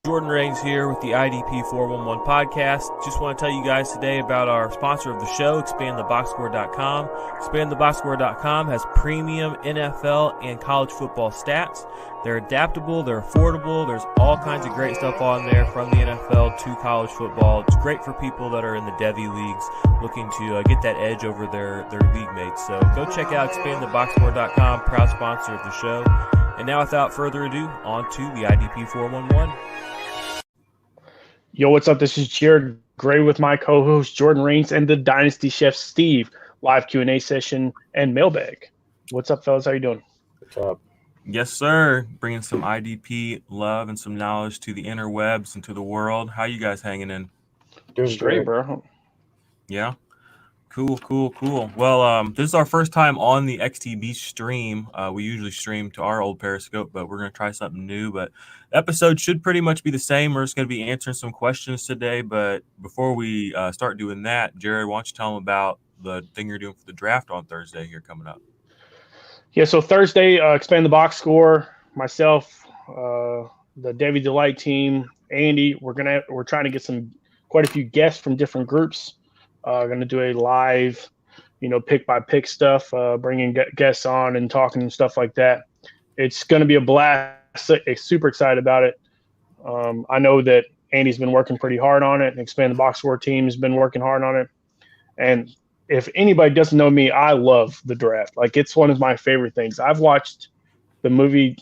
Jordan Rains here with the IDP 411 podcast. Just want to tell you guys today about our sponsor of the show, expandtheboxscore.com. Expandtheboxscore.com has premium NFL and college football stats. They're adaptable, they're affordable, there's all kinds of great stuff on there from the NFL to college football. It's great for people that are in the Devy leagues looking to get that edge over their league mates. So go check out expandtheboxscore.com, proud sponsor of the show. And now, without further ado, on to the IDP 411. Yo, what's up? This is Jared Gray with my co-host Jordan Rains and the Dynasty Chef Steve. Live Q&A session and mailbag. What's up, fellas? How you doing? What's up? Yes, sir. Bringing some IDP love and some knowledge to the interwebs and to the world. How you guys hanging in? Doing Straight, great, bro. Yeah. Cool. Well, this is our first time on the XTB stream. We usually stream to our old Periscope, but we're going to try something new. But the episode should pretty much be the same. We're just going to be answering some questions today. But before we start doing that, Jared, why don't you tell them about the thing you're doing for the draft on Thursday here coming up? Yeah, so Thursday, expand the box score. Myself, the Davy Delight team, Andy. We're trying to get quite a few guests from different groups. Going to do a live, pick by pick stuff, bringing guests on and talking and stuff like that. It's going to be a blast. Super excited about it. I know that Andy's been working pretty hard on it, and Expand the Box Score team has been working hard on it. And if anybody doesn't know me, I love the draft. Like, it's one of my favorite things. I've watched the movie,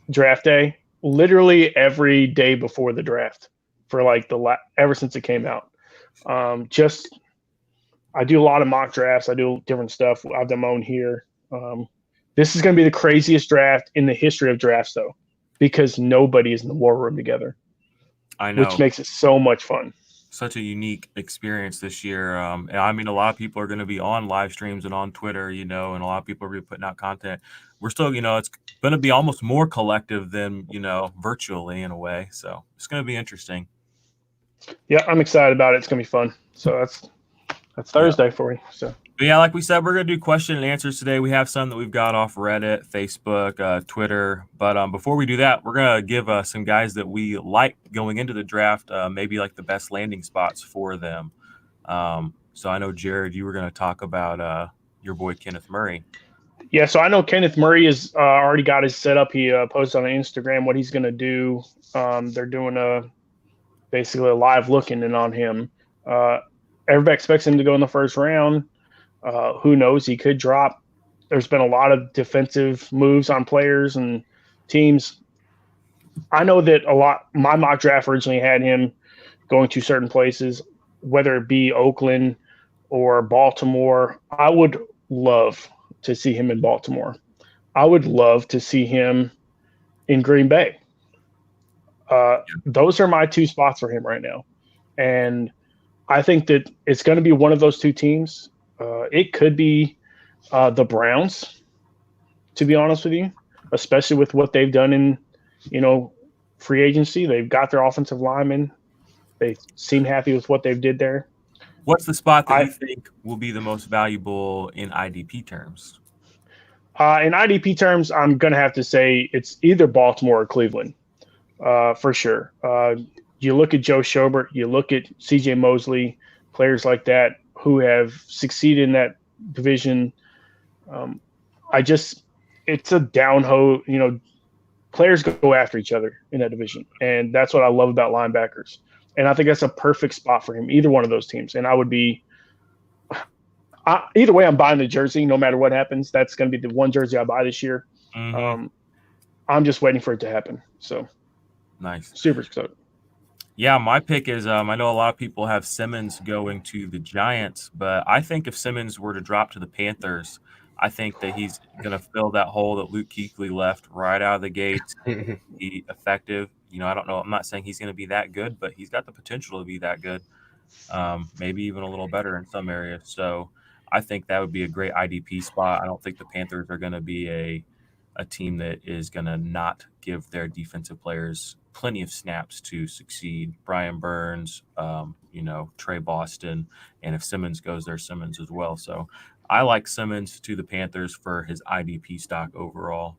Draft Day literally every day before the draft for like ever since it came out. I do a lot of mock drafts. I do different stuff. I've done my own here. This is going to be the craziest draft in the history of drafts, though, because nobody is in the war room together. I know, which makes it so much fun. Such a unique experience this year. I mean, a lot of people are going to be on live streams and on Twitter, and a lot of people are going to be putting out content. We're still, it's going to be almost more collective than, virtually in a way. So it's going to be interesting. Yeah, I'm excited about it. It's going to be fun. So that's Thursday for you. So. But yeah, like we said, we're going to do question and answers today. We have some that we've got off Reddit, Facebook, Twitter. But before we do that, we're going to give some guys that we like going into the draft, maybe like the best landing spots for them. So I know, Jared, you were going to talk about your boy Kenneth Murray. Yeah, so I know Kenneth Murray has already got his setup. He posted on Instagram what he's going to do. They're doing basically a live looking in on him. Everybody expects him to go in the first round. Who knows? He could drop. There's been a lot of defensive moves on players and teams. I know that my mock draft originally had him going to certain places, whether it be Oakland or Baltimore. I would love to see him in Baltimore. I would love to see him in Green Bay. Those are my two spots for him right now. And I think that it's going to be one of those two teams. It could be the Browns, to be honest with you, especially with what they've done in, free agency. They've got their offensive linemen. They seem happy with what they've did there. What's the spot that you think will be the most valuable in IDP terms? In IDP terms, I'm going to have to say it's either Baltimore or Cleveland. For sure. You look at Joe Schobert, you look at CJ Mosley, players like that who have succeeded in that division. It's a down-ho, players go after each other in that division. And that's what I love about linebackers. And I think that's a perfect spot for him, either one of those teams. And I would be either way, I'm buying the jersey no matter what happens. That's going to be the one jersey I buy this year. Mm-hmm. I'm just waiting for it to happen. So. Nice. Super excited. Yeah, my pick is I know a lot of people have Simmons going to the Giants, but I think if Simmons were to drop to the Panthers, I think that he's going to fill that hole that Luke Kuechly left right out of the gates. Be effective. I don't know. I'm not saying he's going to be that good, but he's got the potential to be that good. Maybe even a little better in some areas. So I think that would be a great IDP spot. I don't think the Panthers are going to be a team that is going to not give their defensive players plenty of snaps to succeed. Brian Burns, Trey Boston, and if Simmons goes there, Simmons as well. So I like Simmons to the Panthers for his IDP stock overall.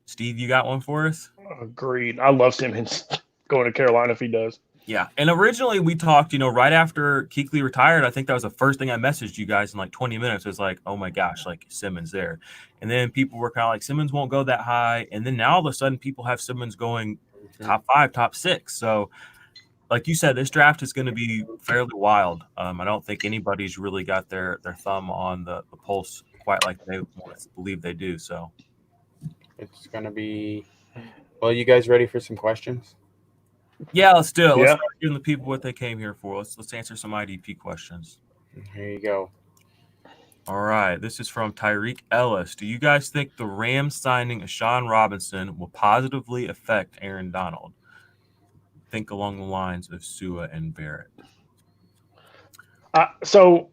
Steve, you got one for us? Agreed. I love Simmons going to Carolina if he does. Yeah. And originally we talked, right after Kuechly retired, I think that was the first thing I messaged you guys in like 20 minutes. It was like, oh my gosh, like Simmons there. And then people were kind of like, Simmons won't go that high. And then now all of a sudden people have Simmons going top 5, top 6. So like you said, this draft is going to be fairly wild. I don't think anybody's really got their thumb on the pulse quite like they believe they do. So it's going to be. Well, you guys ready for some questions? Yeah, let's do it. Yeah. Let's start giving the people what they came here for. Let's answer some IDP questions. Here you go. All right. This is from Tyreek Ellis. Do you guys think the Rams signing Sean Robinson will positively affect Aaron Donald? Think along the lines of Sua and Barrett. So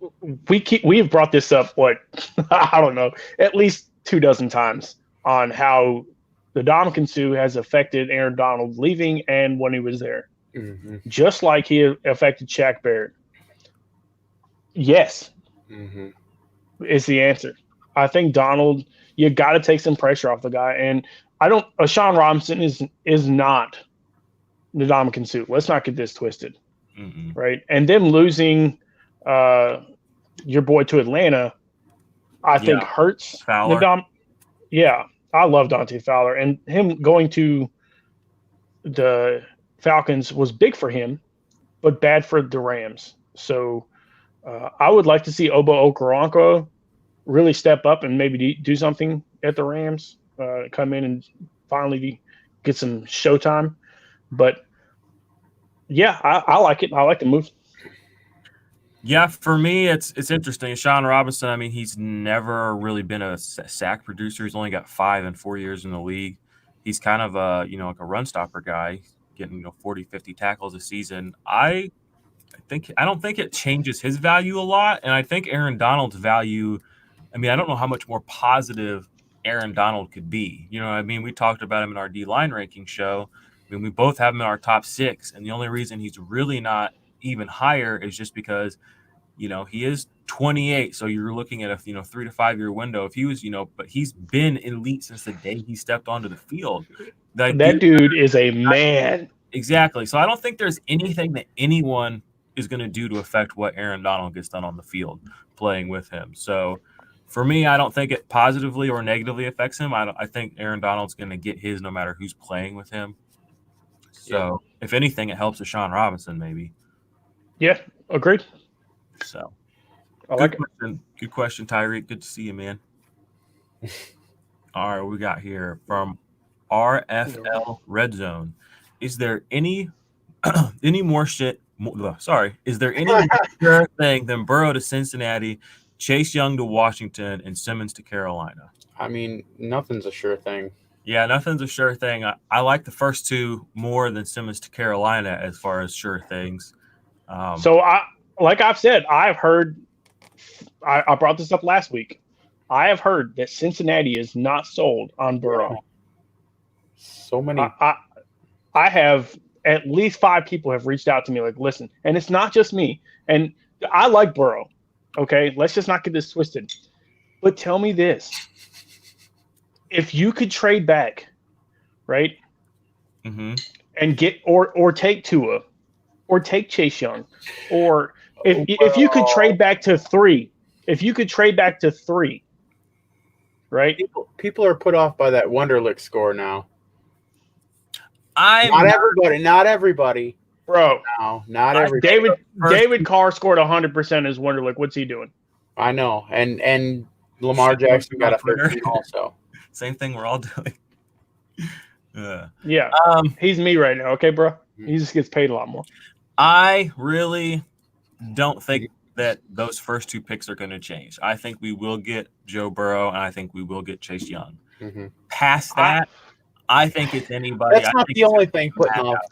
we have brought this up, I don't know, at least 24 times on how the Ndamukong Suh has affected Aaron Donald leaving and when he was there. Mm-hmm. Just like he affected Shaq Barrett. Yes, is the answer. I think Donald, you got to take some pressure off the guy. And Sean Robinson is not the Ndamukong Suh. Let's not get this twisted. Right? And them losing your boy to Atlanta, I think hurts Fowler. Yeah, I love Dante Fowler, and him going to the Falcons was big for him, but bad for the Rams. So I would like to see Obo Okoronkwo really step up and maybe do something at the Rams, come in and finally get some showtime. But yeah, I like it. I like the move. Yeah, for me, it's interesting. Sean Robinson, I mean, he's never really been a sack producer. He's only got 5 in 4 years in the league. He's kind of a, like a run stopper guy, getting 40, 50 tackles a season. I don't think it changes his value a lot, and I think Aaron Donald's value. I mean, I don't know how much more positive Aaron Donald could be. I mean, we talked about him in our D-line ranking show. I mean, we both have him in our top 6, and the only reason he's really not even higher is just because he is 28, so you're looking at a 3 to 5 year window. If he was but he's been elite since the day he stepped onto the field. That dude is a man. Exactly. So I don't think there's anything that anyone is going to do to affect what Aaron Donald gets done on the field playing with him. So for me, I don't think it positively or negatively affects him. I think Aaron Donald's going to get his no matter who's playing with him. So if anything, it helps with Sean Robinson maybe. Yeah, agreed. So, good question, Tyreek. Good to see you, man. All right, we got here from RFL Red Zone. Is there any more shit? Is there any more thing than Burrow to Cincinnati, Chase Young to Washington, and Simmons to Carolina? I mean, nothing's a sure thing. Yeah, nothing's a sure thing. I like the first two more than Simmons to Carolina as far as sure things. So like I've said, I've heard, I brought this up last week. I have heard that Cincinnati is not sold on Burrow. So many. I have at least 5 people have reached out to me like, listen, and it's not just me. And I like Burrow. Okay, let's just not get this twisted. But tell me this: if you could trade back, right, and get or take Tua, or take Chase Young, or if you could trade back to 3, right? People are put off by that Wonderlic score now. Not everybody. Bro. No, not everybody. David Carr scored 100% as Wonderlic. What's he doing? I know. And Lamar Jackson got a 13 also. Same thing we're all doing. Yeah. He's me right now, okay, bro? He just gets paid a lot more. I really don't think that those first 2 picks are going to change. I think we will get Joe Burrow, and I think we will get Chase Young. Past that, I think it's anybody. That's not the only thing putting off.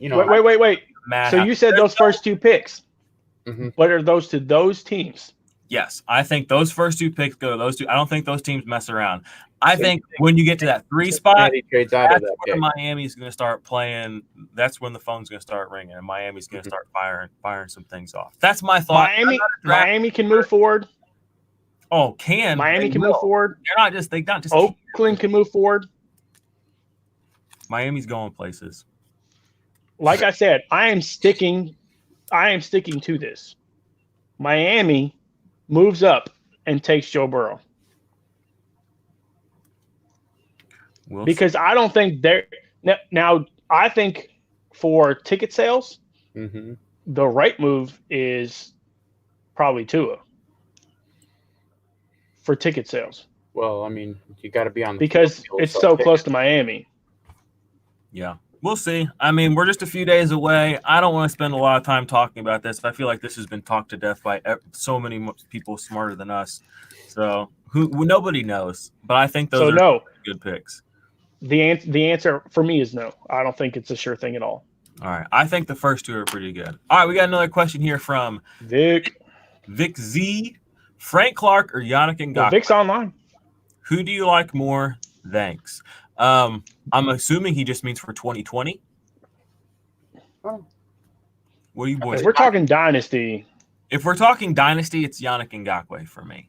Wait. So you said those first 2 picks. But are those to those teams? Yes, I think those first 2 picks go to those 2. I don't think those teams mess around. I think when you get to that 3 spot, that's when Miami's going to start playing. That's when the phone's going to start ringing, and Miami's going to start firing some things off. That's my thought. Miami can move forward. Oh, Miami can move forward. They're not just. Oakland can move forward. Miami's going places. Like I said, I am sticking to this. Miami moves up and takes Joe Burrow. Because I don't think they're now. I think for ticket sales, the right move is probably Tua for ticket sales. Well, I mean, you got to be on the because field, it's so close to Miami. Yeah, we'll see. I mean, we're just a few days away. I don't want to spend a lot of time talking about this. I feel like this has been talked to death by so many people smarter than us. So nobody knows, but I think those are good picks. The answer for me is no. I don't think it's a sure thing at all. All right. I think the first two are pretty good. All right. We got another question here from Vic Z. Frank Clark or Yannick Ngakoue? Well, Vic's online. Who do you like more? Thanks. I'm assuming he just means for 2020. Oh. What do you boys? If we're talking dynasty. If we're talking dynasty, it's Yannick Ngakoue for me.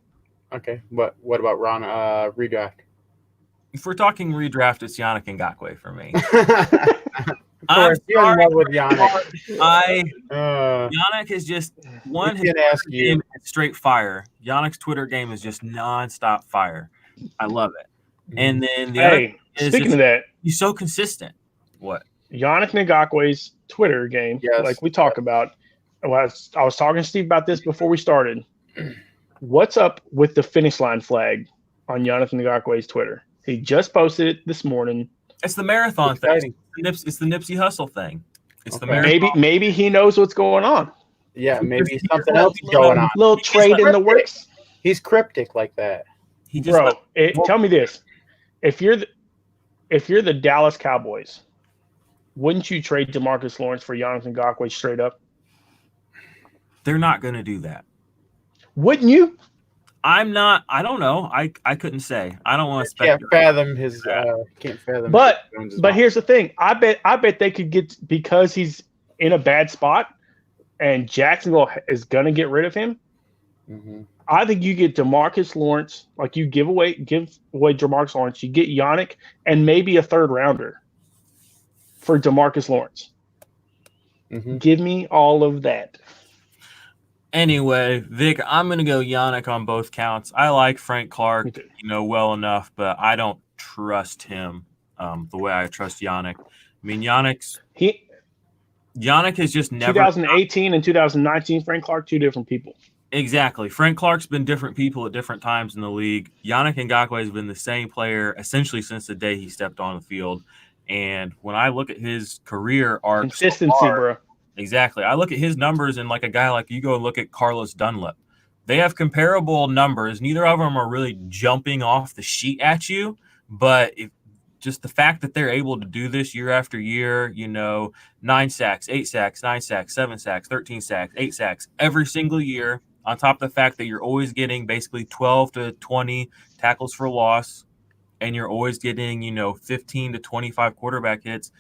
Okay. What about Ron redraft? If we're talking redraft, it's Yannick Ngakoue for me. I'm sorry in love with Yannick. Yannick is just one. His game is straight fire. Yannick's Twitter game is just nonstop fire. I love it. And then the other is speaking of that, he's so consistent. What? Yannick Ngakoue's Twitter game, like we talk about. I was talking to Steve about this before we started. What's up with the finish line flag on Yannick Ngakoue's Twitter? He just posted it this morning. It's the marathon thing. It's the Nipsey Hussle thing. It's the marathon. Maybe he knows what's going on. Yeah, maybe something else is going on. Little trade in the works. He's cryptic like that. Tell me this: if you're the Dallas Cowboys, wouldn't you trade DeMarcus Lawrence for Yannick Ngakoue straight up? They're not going to do that. Wouldn't you? I'm not. I don't know. I couldn't say. I don't want to speculate. Can't fathom his. Can't fathom. But here's the thing. I bet they could get, because he's in a bad spot, and Jacksonville is gonna get rid of him. Mm-hmm. I think you get DeMarcus Lawrence, like you give away DeMarcus Lawrence. You get Yannick and maybe a third rounder for DeMarcus Lawrence. Mm-hmm. Give me all of that. Anyway, Vic, I'm going to go Yannick on both counts. I like Frank Clark, well enough, but I don't trust him the way I trust Yannick. I mean, Yannick has just never. 2018 and 2019, Frank Clark, two different people. Exactly. Frank Clark's been different people at different times in the league. Yannick Ngakoue has been the same player essentially since the day he stepped on the field. And when I look at his career arc, consistency, bro. Exactly. I look at his numbers, and like a guy like you go and look at Carlos Dunlap. They have comparable numbers. Neither of them are really jumping off the sheet at you, but just the fact that they're able to do this year after year, 9 sacks, 8 sacks, 9 sacks, 7 sacks, 13 sacks, 8 sacks every single year, on top of the fact that you're always getting basically 12 to 20 tackles for loss, and you're always getting, 15 to 25 quarterback hits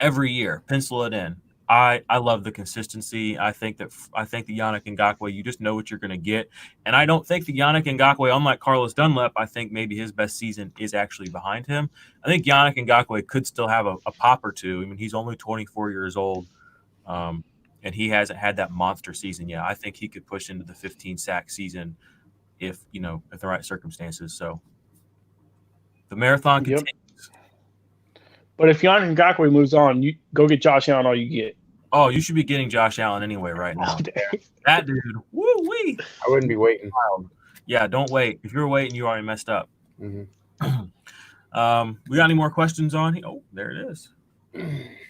every year. Pencil it in. I love the consistency. I think the Yannick Ngakoue, you just know what you're going to get. And I don't think the Yannick Ngakoue, unlike Carlos Dunlap, I think maybe his best season is actually behind him. I think Yannick Ngakoue could still have a pop or two. I mean, he's only 24 years old, and he hasn't had that monster season yet. I think he could push into the 15-sack season if the right circumstances. So the marathon continues. But if Yannick Ngakoue moves on, you go get Josh Allen all you get. Oh, you should be getting Josh Allen anyway right now. That dude, woo-wee. I wouldn't be waiting. Yeah, don't wait. If you're waiting, you already messed up. Mm-hmm. We got any more questions on here? Oh, there it is.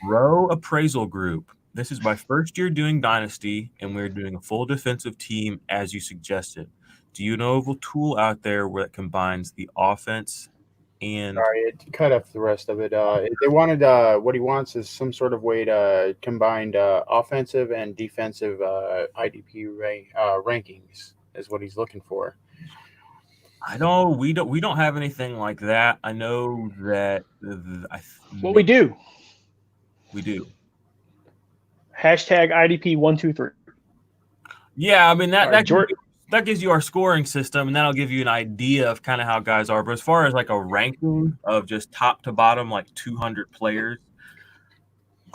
Row Appraisal Group. This is my first year doing Dynasty, and we're doing a full defensive team as you suggested. Do you know of a tool out there where it combines the offense and... Sorry, it cut off the rest of it. They wanted what he wants is some sort of way to combine offensive and defensive IDP rankings is what he's looking for. I know we don't have anything like that. I know that we do. We do. Hashtag IDP 123. Yeah, I mean that that gives you our scoring system, and that'll give you an idea of kind of how guys are. But as far as like a ranking of just top to bottom, like 200 players,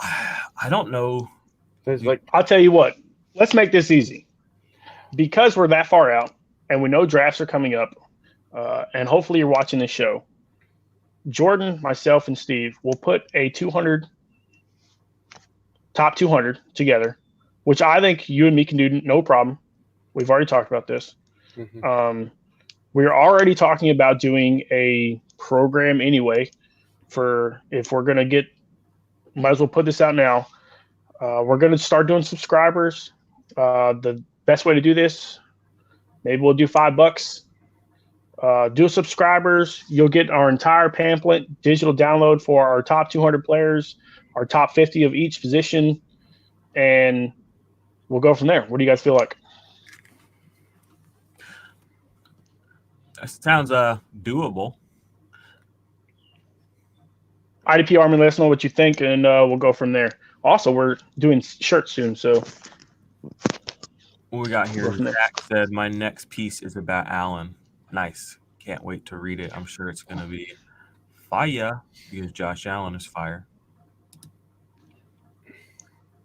I don't know. There's like I'll tell you what. Let's make this easy. Because we're that far out, and we know drafts are coming up, and hopefully you're watching this show. Jordan, myself, and Steve will put a top 200 together, which I think you and me can do no problem. We've already talked about this. We're already talking about doing a program anyway for if we're going to get, might as well put this out now. We're going to start doing subscribers. The best way to do this, maybe we'll do $5. Do subscribers. You'll get our entire pamphlet, digital download for our top 200 players, our top 50 of each position, and we'll go from there. What do you guys feel like? That sounds doable. IDP Army, let us know what you think, and we'll go from there. Also, we're doing shirts soon, so What we got here? Zach said, "My next piece is about Allen." Nice. Can't wait to read it. I'm sure it's going to be fire because Josh Allen is fire.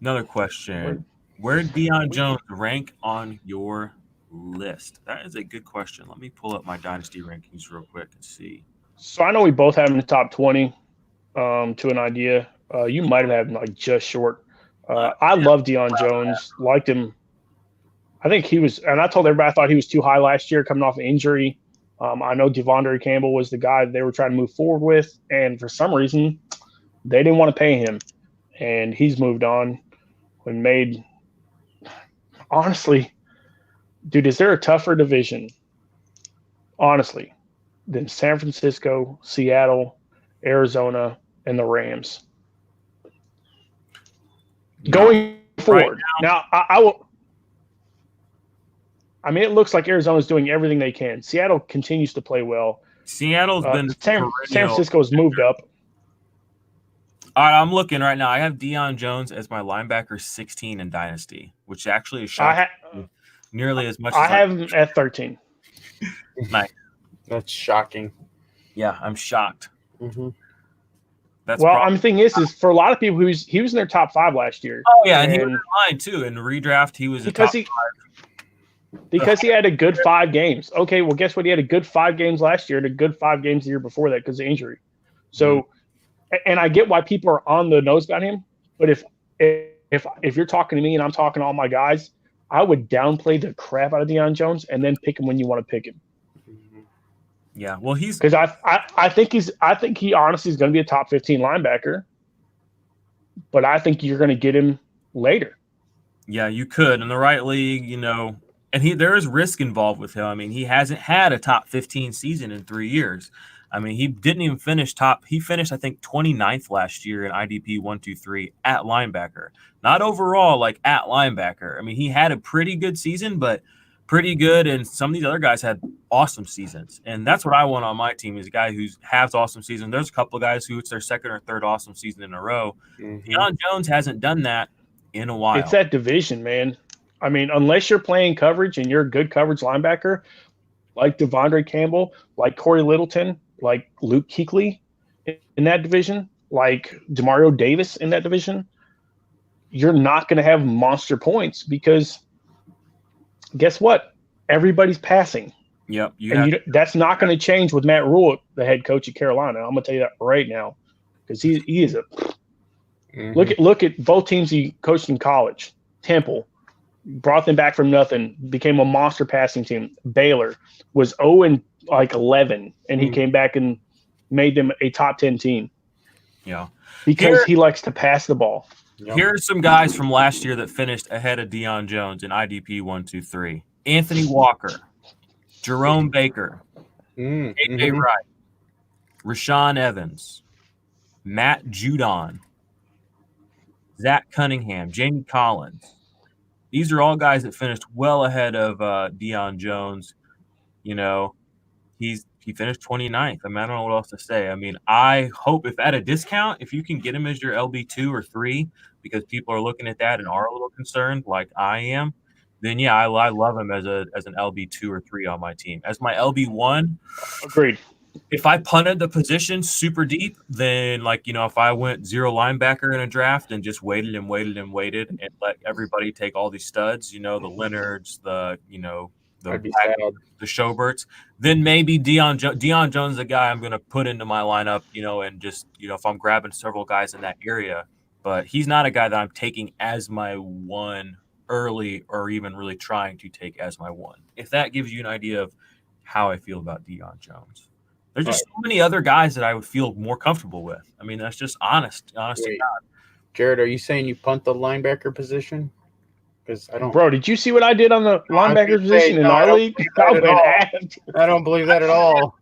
Another question. Where did Deion Jones rank on your list? That is a good question. Let me pull up my dynasty rankings real quick and see. So I know we both have him in the top 20 to an idea. You might have had him like just short. I love Deion Jones. Liked him. I think he was, and I told everybody I thought he was too high last year coming off an injury. I know Devondre Campbell was the guy they were trying to move forward with, and for some reason, they didn't want to pay him, and he's moved on and made – honestly, dude, is there a tougher division, honestly, than San Francisco, Seattle, Arizona, and the Rams? Going forward. Now, I will – I mean, it looks like Arizona's doing everything they can. Seattle continues to play well. Seattle's been San Francisco has moved up. All right, I'm looking right now. I have Deion Jones as my linebacker 16 in Dynasty, which actually is shocking. Nearly as much. I have him at 13. Nice. That's shocking. Yeah, I'm shocked. Mm-hmm. The thing is for a lot of people, he was in their top 5 last year. Oh yeah, and he was in mine too. In redraft, he was top 5. Because he had a good 5 games. Okay, well, guess what? He had a good 5 games last year and a good 5 games the year before that because of injury. So, and I get why people are on the nose about him. But if you're talking to me and I'm talking to all my guys, I would downplay the crap out of Deion Jones and then pick him when you want to pick him. Yeah, well, he's because I think he honestly is going to be a top 15 linebacker, but I think you're going to get him later. Yeah, you could in the right league, and there is risk involved with him. I mean, he hasn't had a top 15 season in 3 years. I mean, he didn't even finish top. He finished, I think, 29th last year in IDP 123 at linebacker, not overall, like at linebacker. I mean, he had a pretty good season, but pretty good. And some of these other guys had awesome seasons. And that's what I want on my team is a guy who has awesome season. There's a couple of guys who it's their second or third awesome season in a row. Deion Jones hasn't done that in a while. It's that division, man. I mean, unless you're playing coverage and you're a good coverage linebacker, like Devondre Campbell, like Corey Littleton, like Luke Kuechly in that division, like Demario Davis in that division, you're not going to have monster points guess what? Everybody's passing. Yep. That's not going to change with Matt Rule, the head coach at Carolina. I'm going to tell you that right now because he is a look at both teams he coached in college. Temple brought them back from nothing, became a monster passing team. Baylor was 0-11, and he came back and made them a top 10 team. Yeah, because he likes to pass the ball. Yep. Here are some guys from last year that finished ahead of Deion Jones in IDP 123. Anthony Walker, Jerome Baker, A.J. Wright, Rashawn Evans, Matt Judon, Zach Cunningham, Jamie Collins. These are all guys that finished well ahead of Deion Jones. He finished 29th. I mean, I don't know what else to say. I mean, I hope if at a discount, if you can get him as your LB2 or 3, because people are looking at that and are a little concerned, like I am, then yeah, I love him as an LB2 or 3 on my team. As my LB1, Agreed. if I punted the position super deep, then if I went 0 linebacker in a draft and just waited and let everybody take all these studs, the Leonards, the I'd be sad. the Schoberts, then maybe Deion Jones is a guy I'm going to put into my lineup, and just if I'm grabbing several guys in that area, but he's not a guy that I'm taking as my one early or even really trying to take as my one. If that gives you an idea of how I feel about Deion Jones. There's just so many other guys that I would feel more comfortable with. I mean, that's just honest to God. Jared, are you saying you punt the linebacker position? Because I don't. Bro, did you see what I did on the linebacker position in our league? I don't believe that at all.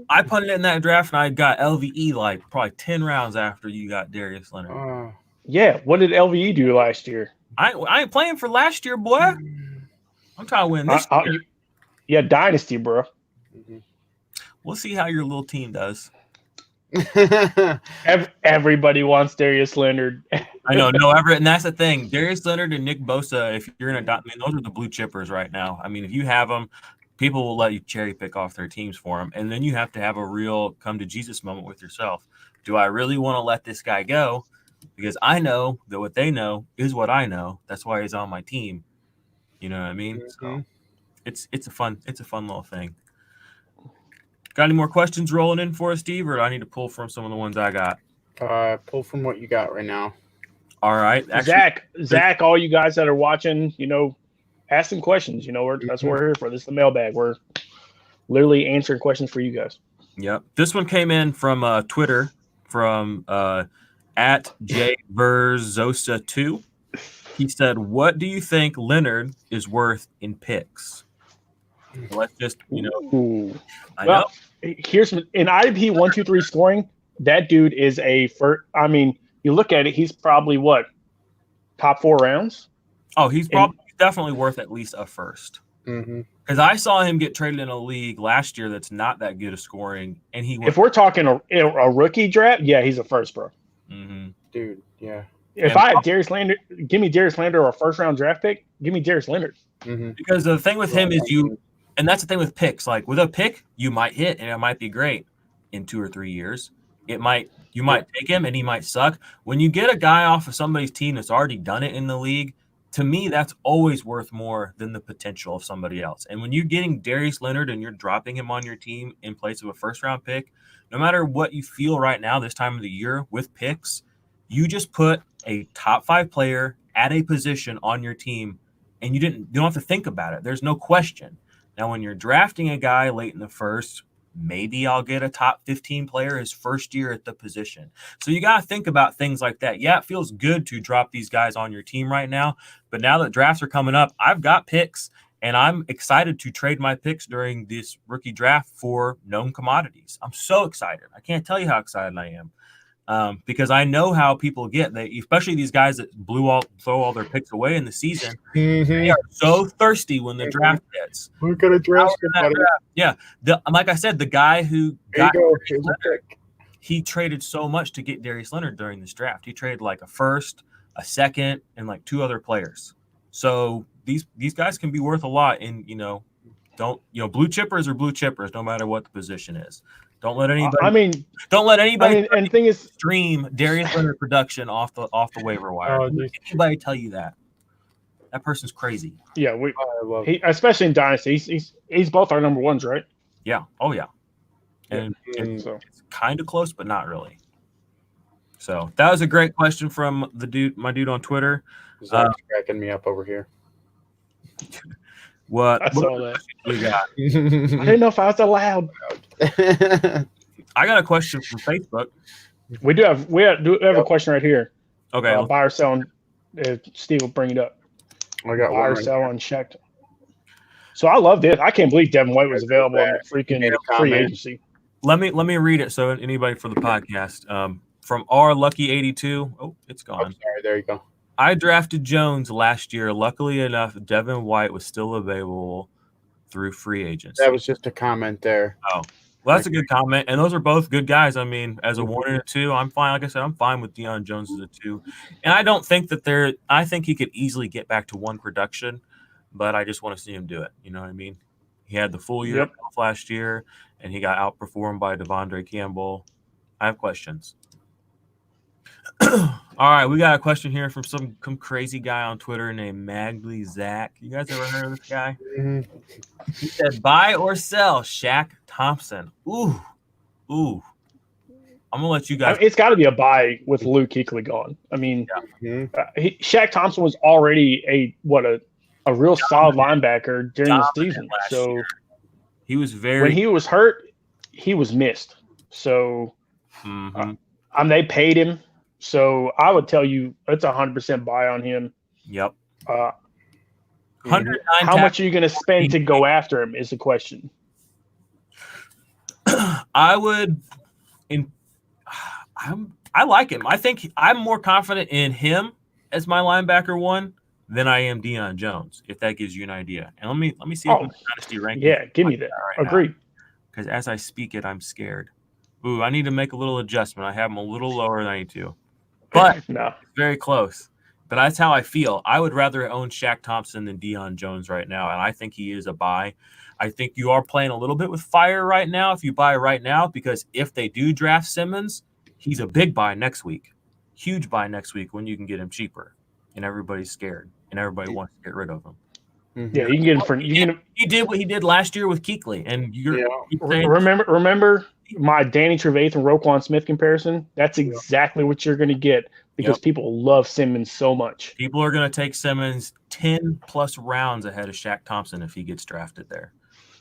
I punted it in that draft, and I got LVE like probably 10 rounds after you got Darius Leonard. Yeah, what did LVE do last year? I ain't playing for last year, boy. I'm trying to win this year. Yeah, dynasty, bro. Mm-hmm. We'll see how your little team does. Everybody wants Darius Leonard. I know, no, Everett, and that's the thing. Darius Leonard and Nick Bosa, if you're in those are the blue chippers right now. I mean, if you have them, people will let you cherry pick off their teams for them, and then you have to have a real come to Jesus moment with yourself. Do I really want to let this guy go? Because I know that what they know is what I know. That's why he's on my team. You know what I mean? Mm-hmm. So it's a fun little thing. Got any more questions rolling in for us, Steve, or do I need to pull from some of the ones I got? Pull from what you got right now. All right. Actually, Zach, all you guys that are watching, ask some questions. That's what we're here for. This is the mailbag. We're literally answering questions for you guys. Yep. This one came in from Twitter from at jverzosa2. He said, "What do you think Leonard is worth in picks?" So let's just, Ooh. Here's in IDP 1, 2, 3 scoring. That dude is a first. I mean, you look at it, he's probably what, top 4 rounds? Oh, he's definitely worth at least a first. Because I saw him get traded in a league last year that's not that good at scoring, and if we're talking a rookie draft, yeah, he's a first, bro. Mm-hmm. Dude, yeah. If I had Darius Leonard, give me Darius Leonard or a first round draft pick. Give me Darius Leonard. Mm-hmm. Because the thing with him is and that's the thing with picks. Like with a pick, you might hit and it might be great in 2 or 3 years. You might take him and he might suck. When you get a guy off of somebody's team that's already done it in the league, to me, that's always worth more than the potential of somebody else. And when you're getting Darius Leonard and you're dropping him on your team in place of a first-round pick, no matter what you feel right now this time of the year with picks, you just put a top 5 player at a position on your team, and you don't have to think about it. There's no question. Now, when you're drafting a guy late in the first, maybe I'll get a top 15 player his first year at the position. So you got to think about things like that. Yeah, it feels good to drop these guys on your team right now, but now that drafts are coming up, I've got picks, and I'm excited to trade my picks during this rookie draft for known commodities. I'm so excited. I can't tell you how excited I am. Because I know how people get, especially these guys that throw all their picks away in the season. They are so thirsty when the draft hits. We're gonna draft draft. Yeah, like I said, the guy who got Leonard, he traded so much to get Darius Leonard during this draft. He traded like a first, a second, and like 2 other players. So these guys can be worth a lot. And blue chippers are blue chippers, no matter what the position is. Don't let anybody. And the thing is, stream Darius Leonard production off the waiver wire. Don't let anybody tell you that. That person's crazy. Yeah, especially in Dynasty, he's both our number ones, right? Yeah. Oh yeah. And it's kind of close, but not really. So that was a great question from my dude on Twitter. Zach's cracking me up over here. I saw that. You got? I didn't know if I was allowed. I got a question from Facebook. We have a question right here. Okay. Buy or sell. Steve will bring it up. I got buy or sell unchecked. So I loved it. I can't believe Devin White was available in the freaking free agency. Let me read it so anybody for the podcast. From R Lucky 82. Oh, it's gone. I'm sorry. There you go. I drafted Jones last year. Luckily enough, Devin White was still available through free agency. That was just a comment there. Oh, well, that's a good comment. And those are both good guys. I mean, as a 1 and a 2, I'm fine. Like I said, I'm fine with Deion Jones as a 2. And I don't think I think he could easily get back to 1 production. but I just want to see him do it. You know what I mean? He had the full year Yep. off last year, and he got outperformed by Devondre Campbell. I have questions. All right, we got a question here from some crazy guy on Twitter named Magley Zach. You guys ever heard of this guy? Mhm. He said, buy or sell Shaq Thompson. Ooh. I'm going to let you guys. It's got to be a buy with Luke Kuechly gone. I mean, Mhm. Shaq Thompson was already a real solid linebacker during the season. last So year. He was when he was hurt, he was missed. So they paid him. So I would tell you it's 100% buy on him. Yep. 109 how much are you going to spend to go after him is the question. I would. I like him. I think I'm more confident in him as my linebacker one than I am Deion Jones, if that gives you an idea. And let me see if my dynasty ranking. Yeah, give me that. Right Agreed. Because as I speak it, I'm scared. Ooh, I need to make a little adjustment. I have him a little lower than I need to. But no. It's very close. But that's how I feel. I would rather own Shaq Thompson than Deion Jones right now, and I think he is a buy. I think you are playing a little bit with fire right now if you buy right now, because if they do draft Simmons, he's a big buy next week. Huge buy next week when you can get him cheaper. And everybody's scared, and everybody wants to get rid of him. Mm-hmm. Yeah, you can get him for he did what he did last year with Kuechly, and remember my Danny Trevathan and Roquan Smith comparison? That's exactly what you're going to get because people love Simmons so much. People are going to take Simmons 10 plus rounds ahead of Shaq Thompson if he gets drafted there,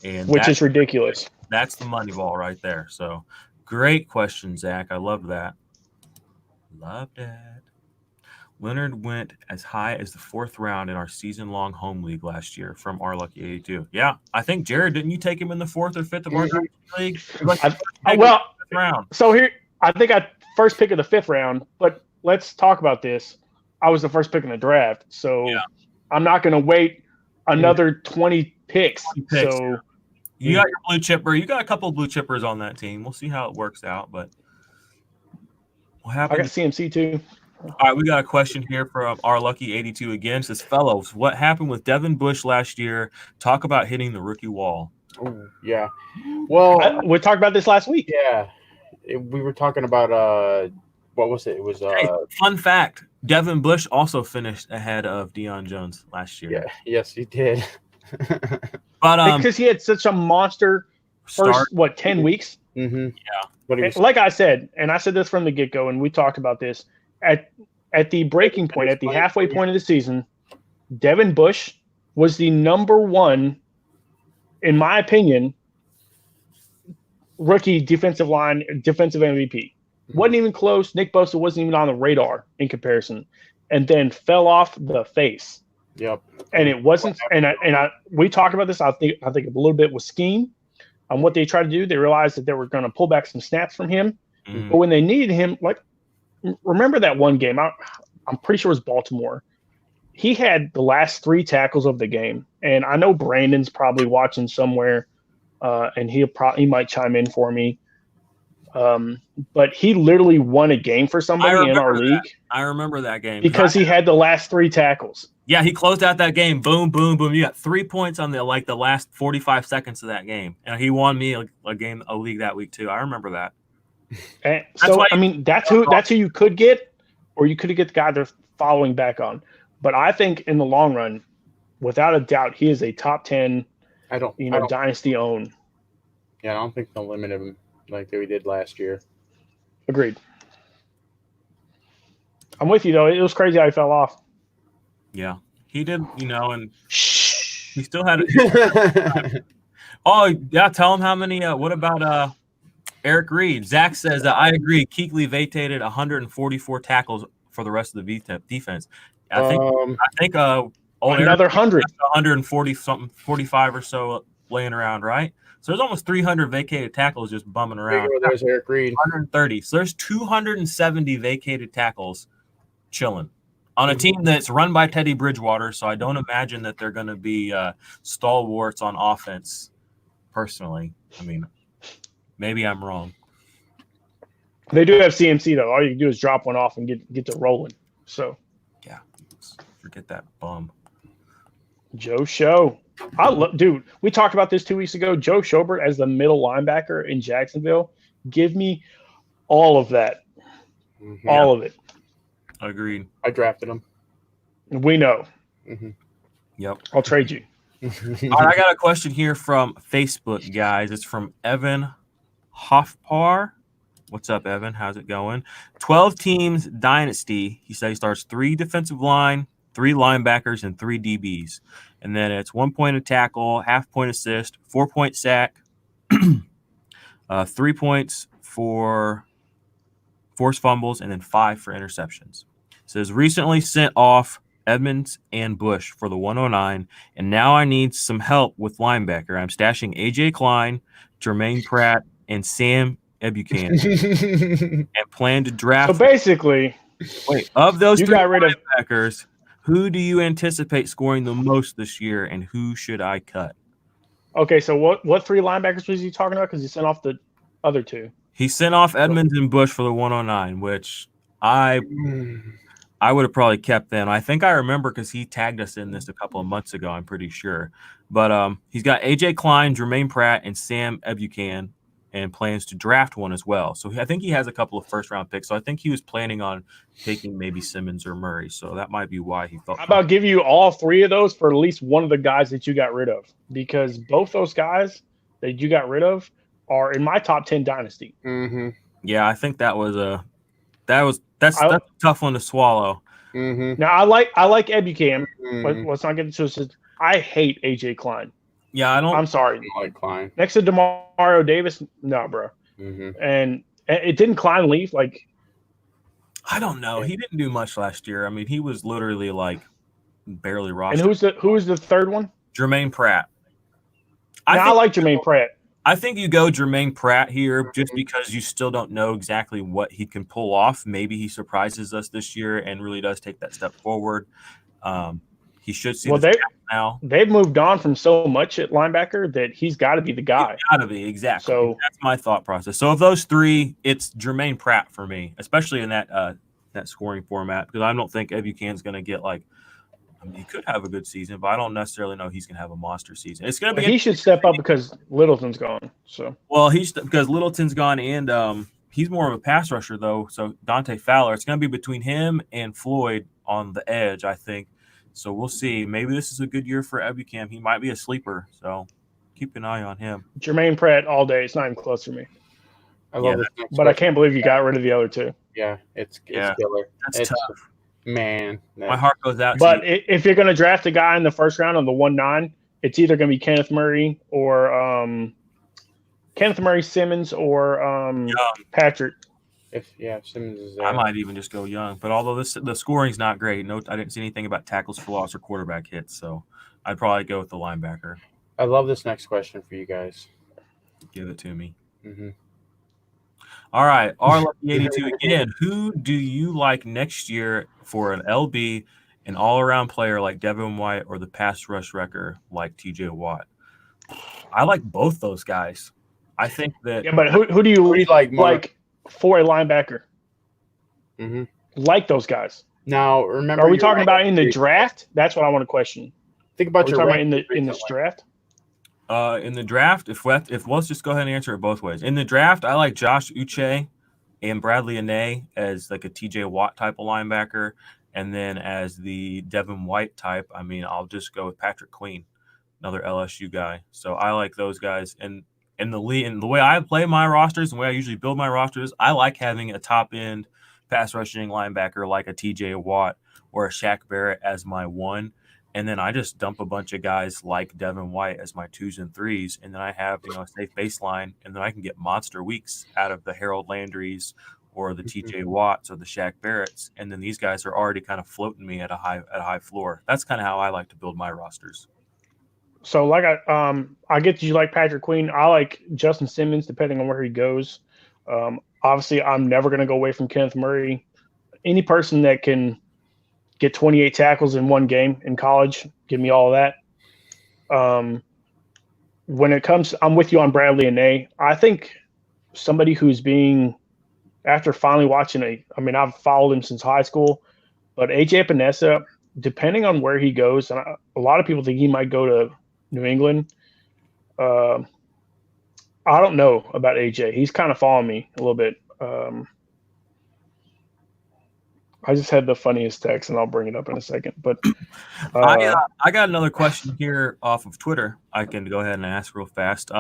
and which is ridiculous. That's the money ball right there. So great question, Zach. I love that. Loved it. Leonard went as high as the 4th round in our season-long home league last year from our Lucky 82. Yeah, I think, Jared, didn't you take him in the 4th or 5th of our league? Round. So here, I think I first pick of the 5th round, but let's talk about this. I was the first pick in the draft, so I'm not going to wait another 20 picks. So you got your blue chipper. You got a couple of blue chippers on that team. We'll see how it works out, but what happened? I got CMC too. All right, we got a question here from our Lucky 82 again. It says, fellows, what happened with Devin Bush last year? Talk about hitting the rookie wall. Oh, yeah. Well, we talked about this last week. Yeah. We were talking about what was it? It was fun fact. Devin Bush also finished ahead of Deion Jones last year. Yeah, yes, he did. But because he had such a monster first 10 weeks. Mm-hmm. Yeah. But like I said, and I said this from the get-go, and we talked about this at the breaking point, at the halfway point of the season, Devin Bush was the number one, in my opinion, rookie defensive MVP. Wasn't even close. Nick Bosa wasn't even on the radar in comparison, and then fell off the face. Yep. And it wasn't. We talked about this. I think a little bit with scheme on what they tried to do. They realized that they were going to pull back some snaps from him, but when they needed him, remember that one game? I'm pretty sure it was Baltimore. He had the last 3 tackles of the game, and I know Brandon's probably watching somewhere, and he might chime in for me. But he literally won a game for somebody in our league. I remember that game because he had the last 3 tackles. Yeah, he closed out that game. Boom, boom, boom. You got 3 points on the last 45 seconds of that game, and he won me a league that week too. I remember that. And so I mean, that's who you could get, or you could get the guy they're following back on. But I think in the long run, without a doubt, he is a top 10. Dynasty own. Yeah, I don't think they'll limit him like we did last year. Agreed. I'm with you though. It was crazy how he fell off. Yeah, he did. And he still had it. Oh yeah, tell him how many. What about Eric Reed? Zach says I agree. Kuechly vacated 144 tackles for the rest of the defense. I think another 100, 140 something, 45 or so laying around, right? So there's almost 300 vacated tackles just bumming around. There's Eric Reed. 130. So there's 270 vacated tackles chilling on a team that's run by Teddy Bridgewater. So I don't imagine that they're going to be stalwarts on offense. Personally, I mean, maybe I'm wrong. They do have CMC though. All you can do is drop one off and get to rolling. So yeah, forget that bum. Joe Show. Dude, we talked about this 2 weeks ago. Joe Schobert as the middle linebacker in Jacksonville. Give me all of that. Mhm. Yeah. All of it. Agreed. I drafted him. We know. Yep. I'll trade you. All right, I got a question here from Facebook, guys. It's from Evan Hoffpar. What's up, Evan? How's it going? 12 teams dynasty. He said he starts 3 defensive line, 3 linebackers, and 3 DBs. And then it's 1 point of tackle, half point assist, 4 point sack, 3 points for forced fumbles, and then 5 for interceptions. It says recently sent off Edmonds and Bush for the 109, and now I need some help with linebacker. I'm stashing AJ Klein, Jermaine Pratt, and Sam Ebuchan, and plan to draft. So basically, of those you 3 got rid of linebackers, who do you anticipate scoring the most this year, and who should I cut? Okay, so what 3 linebackers was he talking about? Because he sent off the other 2. He sent off Edmonds and Bush for the 109, which I would have probably kept them. I think I remember because he tagged us in this a couple of months ago, I'm pretty sure. But he's got AJ Klein, Jermaine Pratt, and Sam Ebuchan, and plans to draft one as well. So I think he has a couple of first-round picks. So I think he was planning on taking maybe Simmons or Murray. So that might be why he felt. How about give you all 3 of those for at least one of the guys that you got rid of? Because both those guys that you got rid of are in my top 10 dynasty. Yeah, I think that's a tough one to swallow. Now I like Ebuchan. Let's not get into it. I hate AJ Klein. Yeah, I'm sorry. I like Klein. Next to Demario Davis, no, bro. And it didn't Klein leave. Like, I don't know. He didn't do much last year. I mean, he was literally like barely rostered. And who's the third one? Jermaine Pratt. I like Jermaine Pratt. I think you go Jermaine Pratt here just because you still don't know exactly what he can pull off. Maybe he surprises us this year and really does take that step forward. He should see now. They've moved on from so much at linebacker that he's got to be the guy. He's got to be, exactly. So that's my thought process. So of those 3, it's Jermaine Pratt for me, especially in that scoring format, because I don't think Ebuchan's going to get like. I mean, he could have a good season, but I don't necessarily know he's going to have a monster season. It's going to be. He should step up because Littleton's gone. So because Littleton's gone, and he's more of a pass rusher though. So Dante Fowler, it's going to be between him and Floyd on the edge, I think. So we'll see. Maybe this is a good year for Ebuchan. He might be a sleeper, so keep an eye on him. Jermaine Pratt all day. It's not even close for me. I love this. But I can't believe you got rid of the other 2. Yeah, it's killer. That's tough. Man, my heart goes out. But if you're going to draft a guy in the first round on the 1-9, it's either going to be Kenneth Murray, Simmons, or Patrick. Simmons is. I might even just go Young. But although the scoring's not great, I didn't see anything about tackles for loss or quarterback hits, so I'd probably go with the linebacker. I love this next question for you guys. Give it to me. All right, R82 again. Who do you like next year for an LB, an all-around player like Devin White, or the pass rush wrecker like TJ Watt? I like both those guys. I think that. Yeah, but who do you like for a linebacker? Like those guys. Now, remember, are we talking about in the draft? That's what I want to question. Think about your talking about in this draft. In the draft, if let's just go ahead and answer it both ways. In the draft, I like Josh Uche and Bradley Anae as like a TJ Watt type of linebacker, and then as the Devin White type, I mean, I'll just go with Patrick Queen, another LSU guy. So I like those guys, and the way I play my rosters and the way I usually build my rosters, I like having a top end pass rushing linebacker like a TJ Watt or a Shaq Barrett as my 1. And then I just dump a bunch of guys like Devin White as my 2s and 3s. And then I have, a safe baseline. And then I can get monster weeks out of the Harold Landrys or the TJ Watts or the Shaq Barretts. And then these guys are already kind of floating me at a high floor. That's kind of how I like to build my rosters. So like I get you like Patrick Queen. I like Justin Simmons depending on where he goes. Obviously, I'm never going to go away from Kenneth Murray. Any person that can get 28 tackles in one game in college, give me all of that. When it comes, I'm with you on Bradley Anae. I think somebody who's after finally watching I've followed him since high school, but AJ Epinesa, depending on where he goes, and a lot of people think he might go to New England. Uh, I don't know about AJ. He's kind of following me a little bit. I just had the funniest text, and I'll bring it up in a second. But I got another question here off of Twitter. I can go ahead and ask real fast.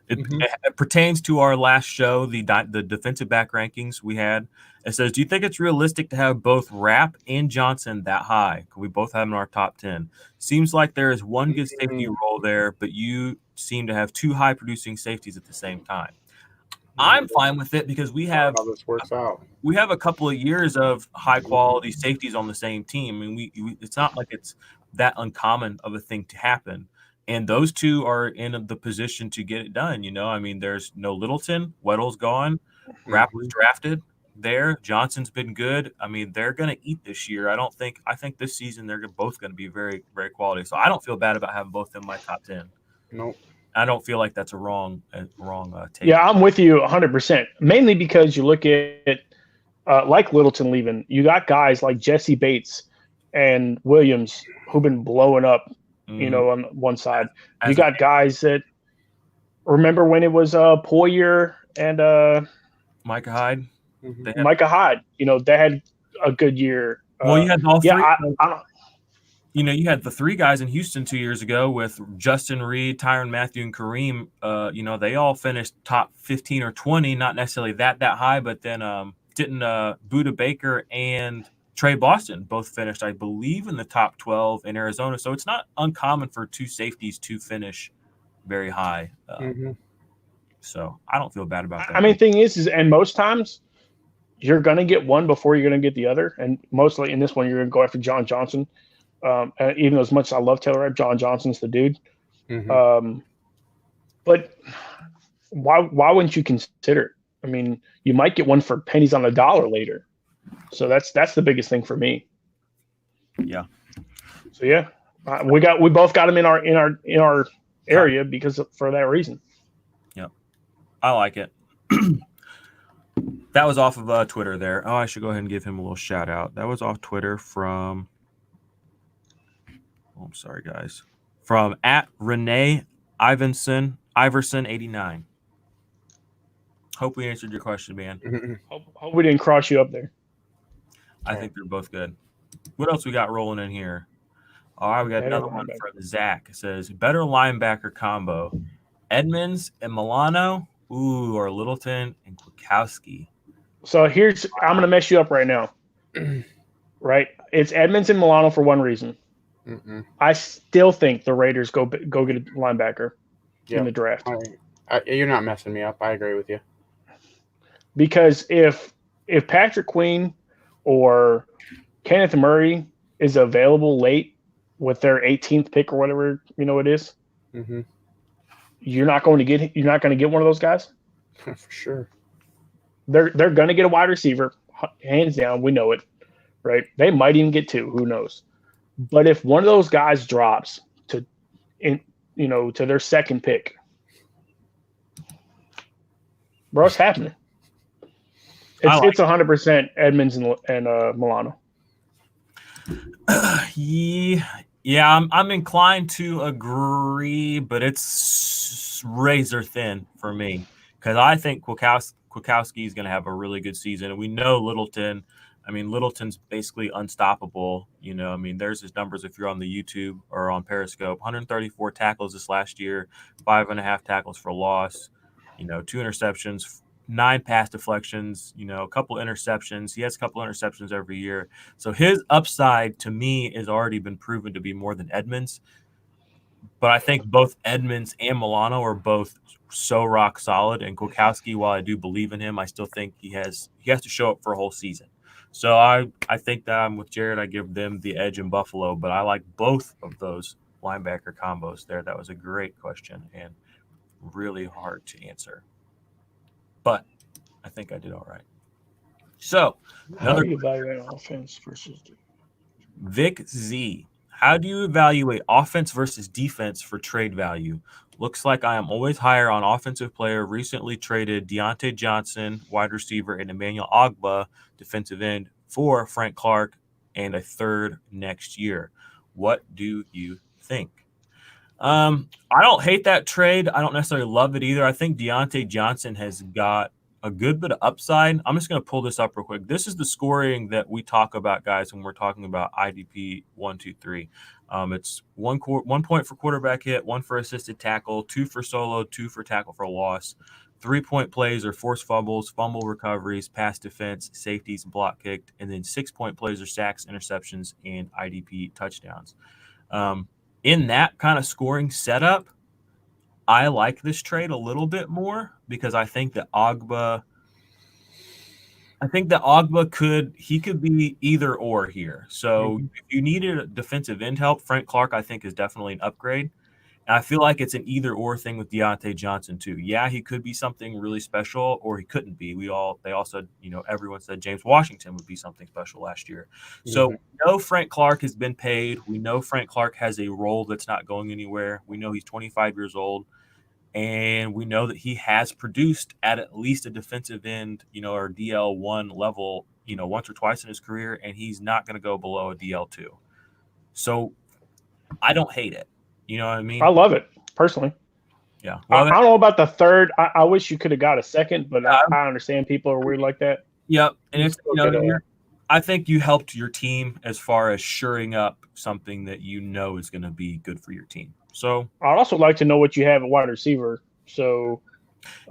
It pertains to our last show, the defensive back rankings we had. It says, do you think it's realistic to have both Rapp and Johnson that high? Could we both have them in our top 10? Seems like there is one good safety role there, but you seem to have two high producing safeties at the same time. I'm fine with it because we have how this works out. We have a couple of years of high quality safeties on the same team. I mean, it's not like it's that uncommon of a thing to happen. And those two are in the position to get it done. You know, I mean, there's no Littleton, Weddle's gone, Rapp was drafted there. Johnson's been good. I mean, they're going to eat this year. I think this season they're both going to be very, very quality. So I don't feel bad about having both in my top 10. Nope. I don't feel like that's a wrong take. Yeah, I'm with you 100%. Mainly because you look at like Littleton leaving, you got guys like Jesse Bates and Williams who've been blowing up, you know, on one side. You got guys that remember when it was Poyer and Micah Hyde. Micah Hyde, you know, they had a good year. Well, you had all three. Yeah, you had the three guys in Houston 2 years ago with Justin Reed, Tyrann Mathieu, and Kareem. They all finished top 15 or 20, not necessarily that high, but then didn't Buda Baker and Trey Boston both finished, I believe, in the top 12 in Arizona. So it's not uncommon for two safeties to finish very high. So I don't feel bad about that. I mean, thing is, and most times you're going to get one before you're going to get the other. And mostly in this one, you're going to go after John Johnson. Even as much as I love Taylor Rapp, John Johnson's the dude. But why wouldn't you consider it? I mean, you might get one for pennies on the dollar later. So that's the biggest thing for me. Yeah. So yeah, we both got them in our area because for that reason. Yeah, I like it. That was off of Twitter there. Oh, I should go ahead and give him a little shout out. That was off Twitter from. Oh, I'm sorry, guys. From at Renee Iverson 89. Hope we answered your question, man. Hope we didn't cross you up there. I think they're both good. What else we got rolling in here? All right, we got another one from Zach. It says, better linebacker combo. Edmonds and Milano, or Littleton and Kwiatkowski. So I'm going to mess you up right now. Right? It's Edmonds and Milano for one reason. I still think the Raiders go get a linebacker in the draft. You're not messing me up. I agree with you. Because if Patrick Queen or Kenneth Murray is available late with their 18th pick or whatever it is, you're not going to get one of those guys. For sure. They're going to get a wide receiver, hands down. We know it, right? They might even get two. Who knows? But if one of those guys drops to their second pick, bro, it's happening. It's 100% Edmonds and Milano. Yeah, I'm inclined to agree, but it's razor thin for me because I think Kwiatkowski is going to have a really good season, and we know Littleton. I mean, Littleton's basically unstoppable. I mean, there's his numbers if you're on the YouTube or on Periscope. 134 tackles this last year, 5.5 tackles for loss, 2 interceptions, 9 pass deflections, a couple interceptions. He has a couple interceptions every year. So his upside to me has already been proven to be more than Edmonds. But I think both Edmonds and Milano are both so rock solid. And Kwiatkowski, while I do believe in him, I still think he has to show up for a whole season. So I think that I'm with Jared. I give them the edge in Buffalo, but I like both of those linebacker combos there. That was a great question and really hard to answer. But I think I did all right. So how do you evaluate offense versus Vic Z? How do you evaluate offense versus defense for trade value? Looks like I am always higher on offensive player. Recently traded Deontay Johnson, wide receiver, and Emmanuel Ogbah, defensive end, for Frank Clark, and a third next year. What do you think? I don't hate that trade. I don't necessarily love it either. I think Deontay Johnson has got a good bit of upside. I'm just going to pull this up real quick. This is the scoring that we talk about, guys, when we're talking about IDP 1, 2, 3. It's 1 point for quarterback hit, 1 for assisted tackle, 2 for solo, 2 for tackle for loss. 3-point plays are forced fumbles, fumble recoveries, pass defense, safeties, block kicked, and then 6-point plays are sacks, interceptions, and IDP touchdowns. In that kind of scoring setup, I like this trade a little bit more because I think that Ogba could be either or here. So if you needed a defensive end help, Frank Clark I think is definitely an upgrade. And I feel like it's an either or thing with Deontay Johnson too. Yeah, he could be something really special, or he couldn't be. They all said, everyone said James Washington would be something special last year. So we know Frank Clark has been paid. We know Frank Clark has a role that's not going anywhere. We know he's 25 years old. And we know that he has produced at least a defensive end, or DL1 level, once or twice in his career, and he's not going to go below a DL2. So I don't hate it. You know what I mean? I love it personally. Yeah. Well, I don't know about the third. I wish you could have got a second, but I understand people are weird like that. Yep. And it's I think you helped your team as far as shoring up something that is going to be good for your team. So I'd also like to know what you have at wide receiver. So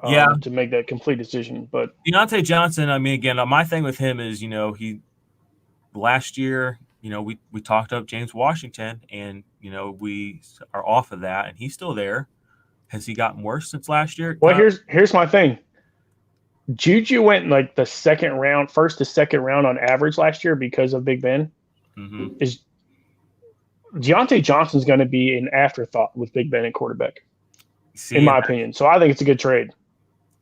to make that complete decision. But Deontay Johnson, I mean, again, my thing with him is, he last year, we talked up James Washington, and we are off of that, and he's still there. Has he gotten worse since last year? Well, here's my thing. Juju went like the first to second round on average last year because of Big Ben. Is Deontay Johnson's going to be an afterthought with Big Ben at quarterback, in my opinion. So I think it's a good trade.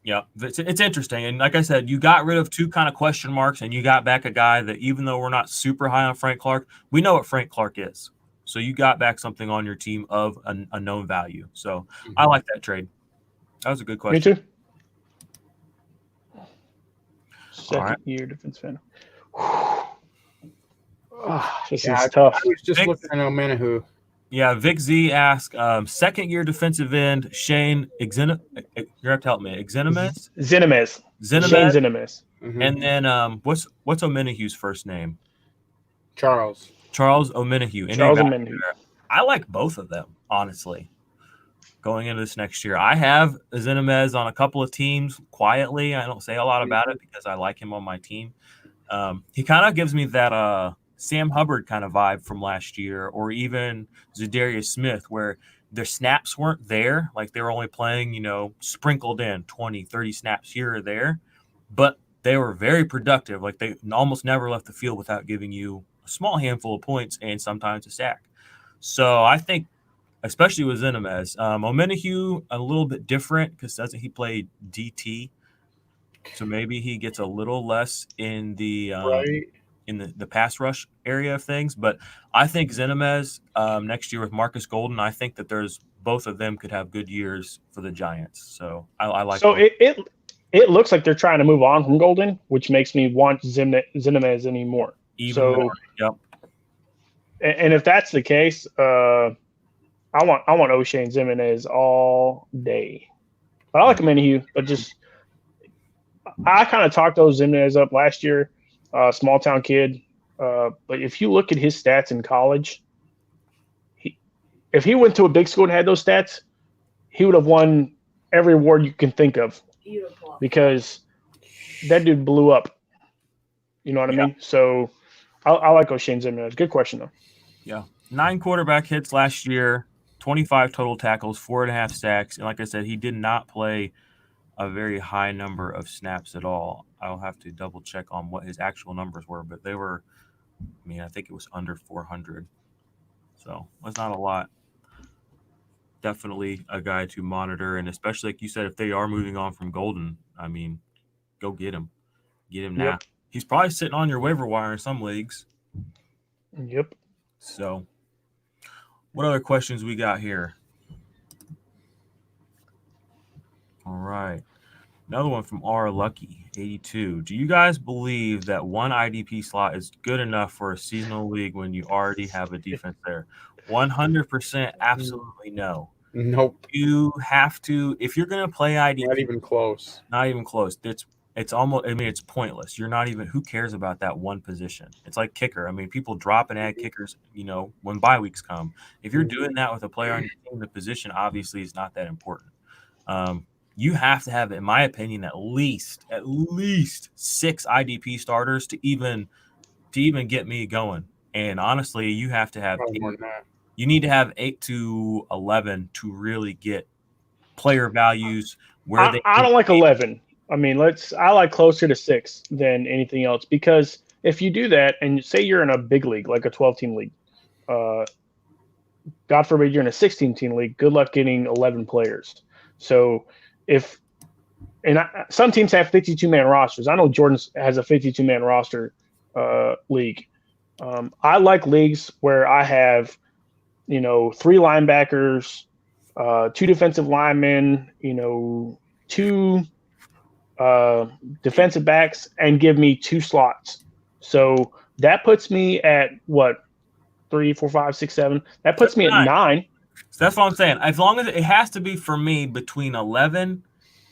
Yeah, it's interesting. And like I said, you got rid of 2 kind of question marks, and you got back a guy that, even though we're not super high on Frank Clark, we know what Frank Clark is. So you got back something on your team of a known value. So I like that trade. That was a good question. Me too. Second-year defense fan. This is tough. I was just looking at Omenihu. Yeah, Vic Z asked, second-year defensive end Shane you have to help me. Zinamez. Shane Zinamez. And then what's Omenihu's first name? Charles Omenihu. Charles Omenihu. I like both of them, honestly. Going into this next year, I have Zinamez on a couple of teams quietly. I don't say a lot about it because I like him on my team. He kind of gives me that Sam Hubbard kind of vibe from last year, or even Zadarius Smith, where their snaps weren't there. Like, they were only playing, sprinkled in 20, 30 snaps here or there, but they were very productive. Like, they almost never left the field without giving you a small handful of points and sometimes a sack. So I think, especially with Zinamez, Omenihu a little bit different because doesn't he play DT? So maybe he gets a little less in the in the pass rush area of things. But I think Zinamez next year with Marcus Golden, I think that both of them could have good years for the Giants. So I like. So it looks like they're trying to move on from Golden, which makes me want Zinamez anymore. Even more. Yep. And if that's the case, I want O'Shane Zinamez all day. But I like Omenihu, but I kind of talked those Zinamez up last year. Small town kid, but if you look at his stats in college, if he went to a big school and had those stats, he would have won every award you can think of. Beautiful. Because that dude blew up. You know what I mean? So I like O'Shane Zinamez. Good question though. Yeah, 9 quarterback hits last year, 25 total tackles, 4.5 sacks, and like I said, he did not play a very high number of snaps at all. I'll have to double check on what his actual numbers were, but they were, I think it was under 400. So that's not a lot. Definitely a guy to monitor, and especially like you said, if they are moving on from Golden, go get him. Get him now. Yep. He's probably sitting on your waiver wire in some leagues. Yep. So what other questions we got here? All right. Another one from R Lucky 82. Do you guys believe that one IDP slot is good enough for a seasonal league when you already have a defense there? 100% absolutely no. Nope. You have to, if you're going to play IDP, Not even close. not even close. It's almost, I mean, it's pointless. You're not even, who cares about that one position? It's like kicker. I mean, people drop and add kickers, when bye weeks come. If you're doing that with a player on your team, the position obviously is not that important. You have to have, in my opinion, at least 6 IDP starters to even get me going. And honestly, you have to have Probably more than that. you need to have 8 to 11 to really get player values where they I don't like 11. I mean, I like closer to 6 than anything else, because if you do that and say you're in a big league, like a 12-team league, God forbid you're in a 16-team league, good luck getting 11 players. So some teams have 52-man rosters. I know Jordan's has a 52-man roster league. I like leagues where I have, 3 linebackers, 2 defensive linemen, 2 defensive backs, and give me 2 slots. So that puts me at what, 3, 4, 5, 6, 7. That puts me at 9. So that's what I'm saying. As long as it has to be for me between 11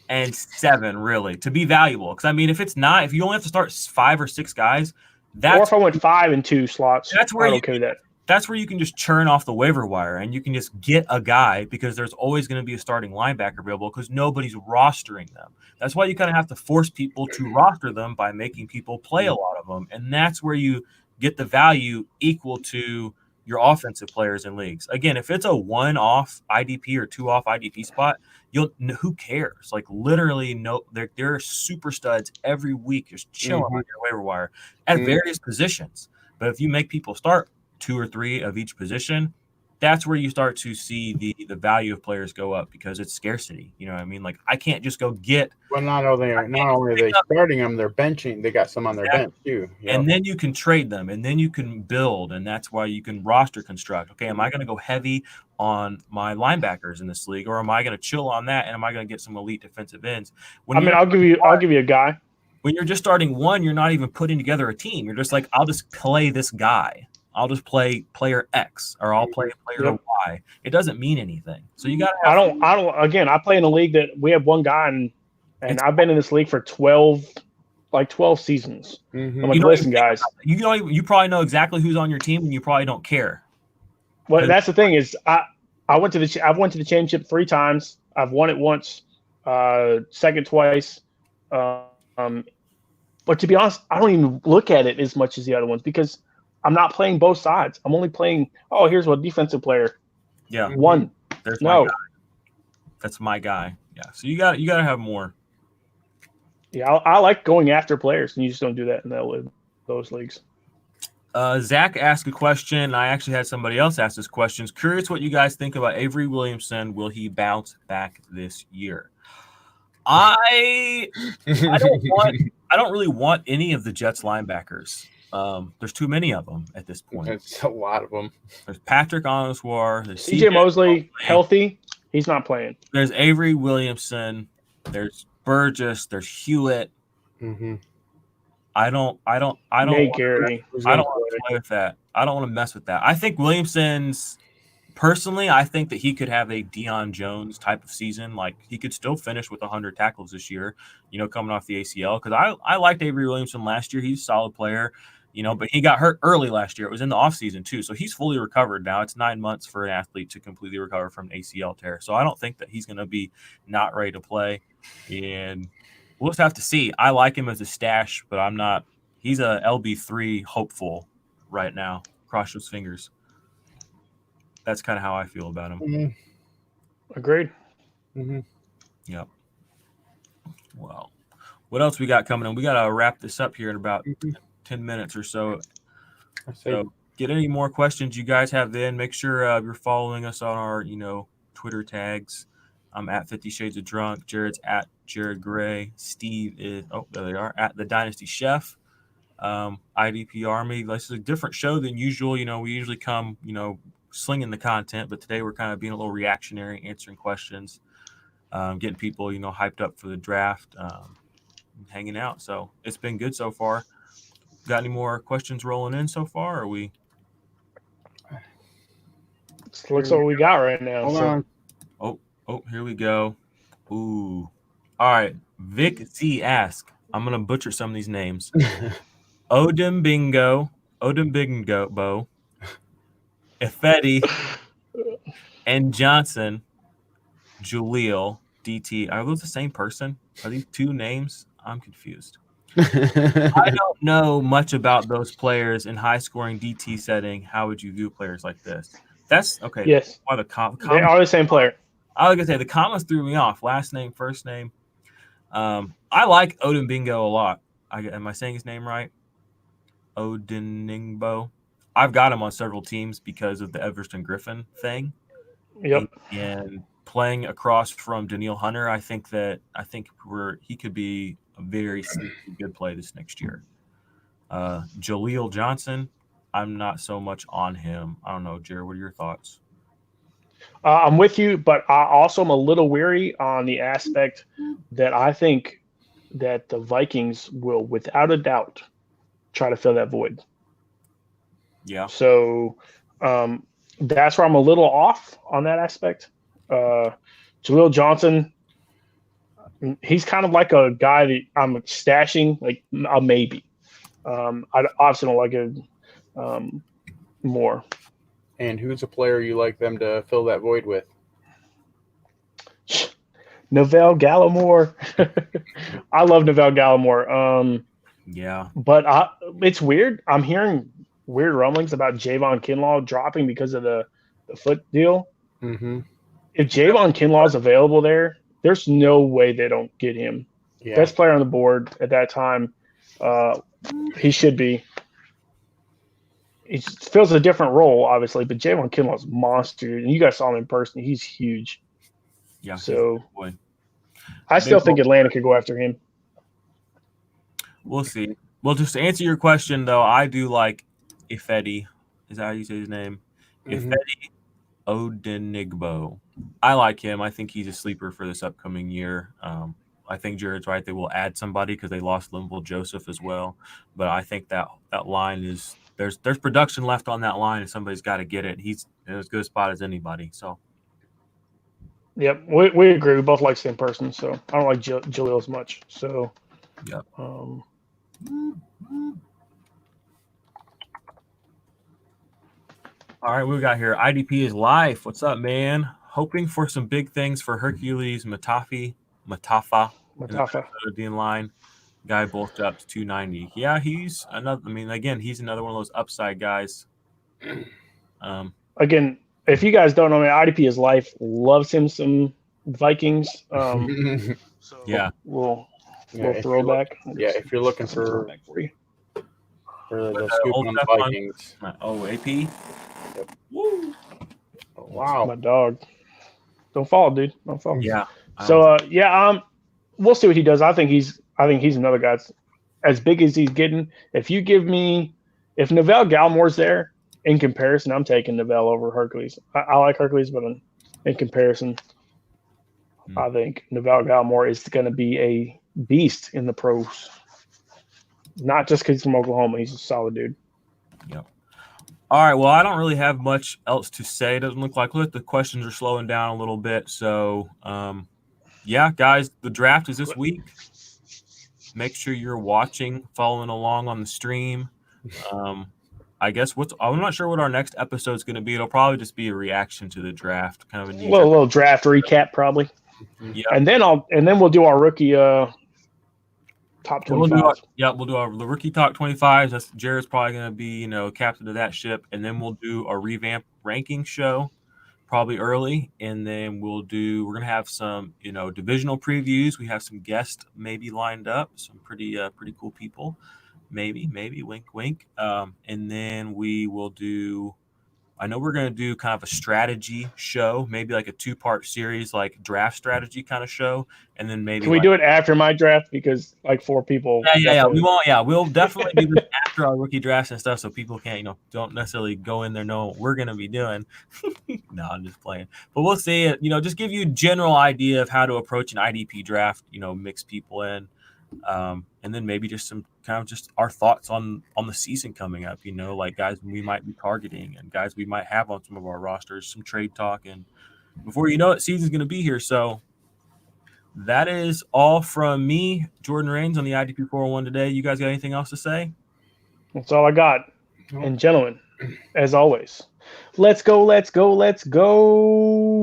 and 7, really, to be valuable. Because I mean, if you only have to start 5 or 6 guys, or if I went 5 and 2 slots, that's where I'd okay that. That's where you can just churn off the waiver wire and you can just get a guy, because there's always going to be a starting linebacker available because nobody's rostering them. That's why you kind of have to force people to roster them by making people play a lot of them. And that's where you get the value equal to your offensive players in leagues. Again, if it's a 1-off IDP or 2-off IDP spot, who cares? Like literally, there are super studs every week just chilling on your waiver wire at various positions. But if you make people start 2 or 3 of each position, that's where you start to see the value of players go up, because it's scarcity. You know what I mean? Like I can't just go get. Well, not only are they starting them, they're benching. They got some on their bench too. Yep. And then you can trade them, and then you can build, and that's why you can roster construct. Okay, am I going to go heavy on my linebackers in this league, or am I going to chill on that, and am I going to get some elite defensive ends? I'll give you a guy. When you're just starting one, you're not even putting together a team. You're just like, I'll just play this guy. I'll just play player X, or I'll play player Y. It doesn't mean anything. So you got to. I don't. Again, I play in a league that we have one guy, and I've been in this league for 12 seasons. I'm like, listen, guys. You probably know exactly who's on your team, and you probably don't care. Well, that's the thing is, I went to the championship 3 times. I've won it once, second twice. But to be honest, I don't even look at it as much as the other ones, because I'm not playing both sides. I'm only playing, here's what defensive player. Yeah. One. There's my guy. That's my guy. Yeah. So you got to have more. Yeah, I like going after players, and you just don't do that in those leagues. Zach asked a question. I actually had somebody else ask this question. Curious what you guys think about Avery Williamson. Will he bounce back this year? I don't really want any of the Jets linebackers. There's too many of them at this point. There's a lot of them. There's Patrick Osweiler. There's CJ Mosley, healthy. He's not playing. There's Avery Williamson. There's Burgess. There's Hewitt. Mm-hmm. I don't Nate Garrity. I don't want to play with that. I don't want to mess with that. I think Williamson's personally, I think that he could have a Deion Jones type of season. Like he could still finish with 100 tackles this year, coming off the ACL. Because I liked Avery Williamson last year. He's a solid player, but he got hurt early last year. It was in the offseason too. So he's fully recovered now. It's 9 months for an athlete to completely recover from an ACL tear. So I don't think that he's going to be not ready to play. And we'll just have to see. I like him as a stash, but I'm not. He's a LB3 hopeful right now. Cross those fingers. That's kind of how I feel about him. Mm-hmm. Agreed. Mm-hmm. Yep. Well, what else we got coming in? We got to wrap this up here in about 10 minutes or so. So get any more questions you guys have then. Make sure you're following us on our, Twitter tags. I'm at 50 Shades of Drunk. Jared's at Jared Gray. Steve is, there they are, at The Dynasty Chef. IDP Army. This is a different show than usual. We usually come, slinging the content, but today we're kind of being a little reactionary, answering questions. getting people, hyped up for the draft, hanging out. So it's been good so far. Got any more questions rolling in so far? Or are we? Looks like what we got right now. Hold So on. Oh, here we go. Ooh. All right. Vic Z ask. I'm gonna butcher some of these names. Odin Bingo, Ifedi, and Johnson, Julio, DT. Are those the same person? Are these two names? I'm confused. I don't know much about those players in high scoring DT setting. How would you view players like this? That's okay. yes, Why the they are the same player. I was gonna say the commas threw me off. Last name, first name. I like Odin Bingo a lot. Am I saying his name right? Odiningbo. I've got him on several teams because of the Everton Griffin thing. Yep. And playing across from Daniil Hunter, I think he could be a very good play this next year. Jaleel Johnson, I'm not so much on him. I don't know, Jared. What are your thoughts? I'm with you, but I also am a little weary on the aspect that I think that the Vikings will, without a doubt, try to fill that void. Yeah. So that's where I'm a little off on that aspect. Jaleel Johnson, he's kind of like a guy that I'm stashing, like a maybe. I obviously don't like it more. And who's a player you like them to fill that void with? Novell Gallimore. I love Novell Gallimore. Yeah. But it's weird. I'm hearing weird rumblings about Javon Kinlaw dropping because of the foot deal. Mm-hmm. If Javon Kinlaw is available there's no way they don't get him. Yeah. Best player on the board at that time. He should be. He fills a different role, obviously, but Javon Kinlaw's a monster, and you guys saw him in person. He's huge. Yeah. So boy. I still think Atlanta could go after him. We'll see. Well, just to answer your question, though, I do like Ifedi. Is that how you say his name? Mm-hmm. Ifedi Odinigbo. I like him. I think he's a sleeper for this upcoming year. I think Jared's right. They will add somebody because they lost Linville Joseph as well. But I think that line is there's production left on that line, and somebody's got to get it. He's in as good a spot as anybody. So. Yep, we agree. We both like the same person, so I don't like Jaleel as much. So. Yep. All right, what we got here? IDP is live. What's up, man? Hoping for some big things for Hercules Matafa in the Dean line. Guy bulked up to 290. Yeah, he's another. I mean, again, he's another one of those upside guys. Again, if you guys don't know, IDP is life. Loves him some Vikings. So yeah, we'll throw back. If you're looking for you. For the scoop on the Vikings. AP. Yep. Woo. Oh, wow. My dog. Don't fall, dude. Don't fall. Yeah. So we'll see what he does. I think he's another guy that's as big as he's getting. If Novell Gallimore's there, in comparison, I'm taking Novell over Hercules. I like Hercules, but in comparison, I think Novell Gallimore is going to be a beast in the pros. Not just because he's from Oklahoma. He's a solid dude. Yep. All right. Well, I don't really have much else to say. It doesn't look like the questions are slowing down a little bit. So, yeah, guys, the draft is this week. Make sure you're watching, following along on the stream. I guess I'm not sure what our next episode is going to be. It'll probably just be a reaction to the draft, kind of a little draft recap, probably. Yeah. And then we'll do our rookie top 25. We'll do the rookie top 25. That's Jared's probably going to be, captain of that ship, and then we'll do a revamp ranking show probably early, and then we're going to have some, divisional previews. We have some guests maybe lined up, some pretty cool people. Maybe, wink, wink. And then we will do I know we're going to do kind of a strategy show, maybe like a 2-part series, like draft strategy kind of show, and then maybe Can we like do it after my draft because like 4 people? yeah. We Definitely. won't. Yeah, we'll definitely do this after our rookie drafts and stuff, so people can't, don't necessarily go in there knowing what we're gonna be doing. No, I'm just playing. But we'll see it. Just give you a general idea of how to approach an IDP draft. Mix people in, and then maybe just some kind of just our thoughts on the season coming up. Like guys we might be targeting and guys we might have on some of our rosters. Some trade talk, and before you know it, season's gonna be here. So. That is all from me, Jordan Rains, on the IDP 401 today. You guys got anything else to say? That's all I got. Nope. And gentlemen, as always, let's go, let's go, let's go.